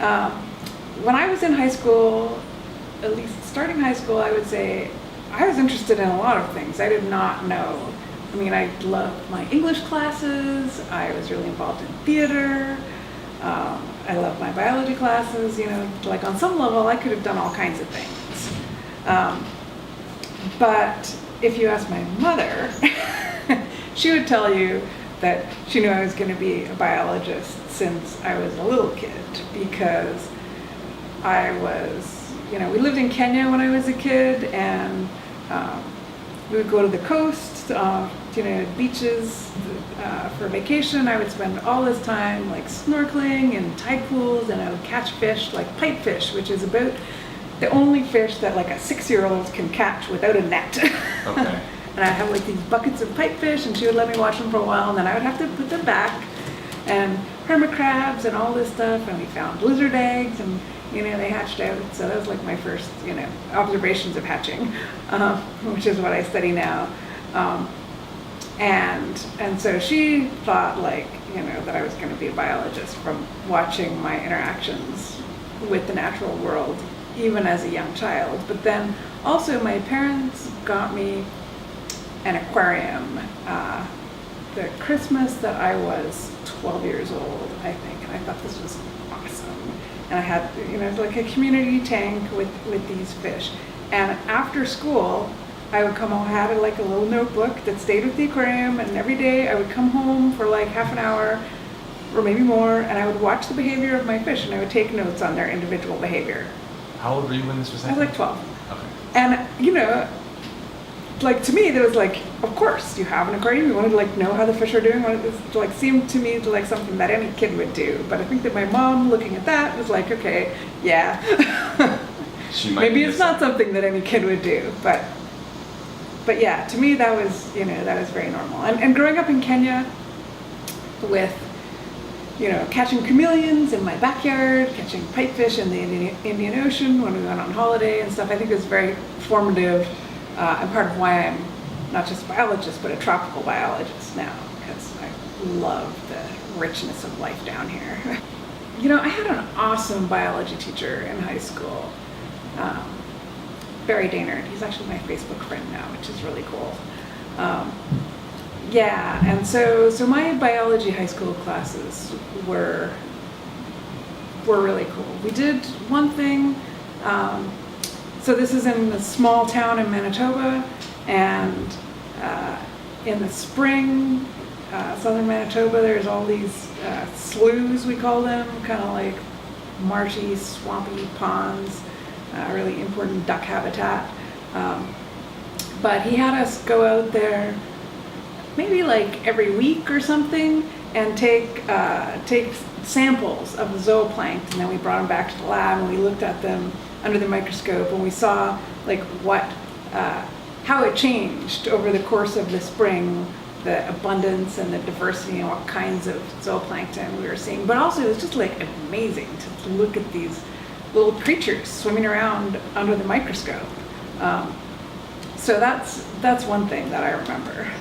Um, when I was in high school, at least starting high school, I would say I was interested in a lot of things. I did not know. I mean, I loved my English classes. I was really involved in theater. I loved my biology classes. You know, like on some level, I could have done all kinds of things. But if you ask my mother, she would tell you that she knew I was going to be a biologist since I was a little kid, because I was, you know, we lived in Kenya when I was a kid, and we would go to the coast, you know, beaches for vacation. I would spend all this time like snorkeling in tide pools, and I would catch fish like pipefish, which is about the only fish that like a 6-year-old can catch without a net. Okay. And I'd have like these buckets of pipefish, and she would let me watch them for a while, and then I would have to put them back, and hermit crabs and all this stuff, and we found lizard eggs, and you know, they hatched out. So that was like my first, you know, observations of hatching, which is what I study now. And so she thought, like, you know, that I was going to be a biologist from watching my interactions with the natural world, even as a young child. But then also my parents got me an aquarium the Christmas that I was 12 years old, I think, and I thought this was awesome. And I had, you know, like a community tank with these fish. And after school, I would come home, I had like a little notebook that stayed with the aquarium, and every day I would come home for like half an hour or maybe more, and I would watch the behavior of my fish, and I would take notes on their individual behavior. How old were you when this was I happening? was like 12. Okay. And, you know, like to me, there was like, of course, you have an aquarium, you want to like know how the fish are doing. It like seemed to me like something that any kid would do. But I think that my mom, looking at that, was like, okay, yeah, maybe it's not something that any kid would do. But yeah, to me that was, you know, that was very normal. And growing up in Kenya with, you know, catching chameleons in my backyard, catching pipefish in the Indian Ocean when we went on holiday and stuff, I think it was very formative. And part of why I'm not just a biologist, but a tropical biologist now, because I love the richness of life down here. You know, I had an awesome biology teacher in high school, Barry Daynard. He's actually my Facebook friend now, which is really cool. Yeah, and so my biology high school classes were really cool. We did one thing. So this is in a small town in Manitoba, and in the spring, southern Manitoba, there's all these sloughs, we call them, kind of like marshy, swampy ponds, really important duck habitat. But he had us go out there maybe like every week or something and take samples of the zooplankton, and then we brought them back to the lab and we looked at them under the microscope, and we saw like how it changed over the course of the spring, the abundance and the diversity and what kinds of zooplankton we were seeing. But also it was just like amazing to look at these little creatures swimming around under the microscope. So that's one thing that I remember.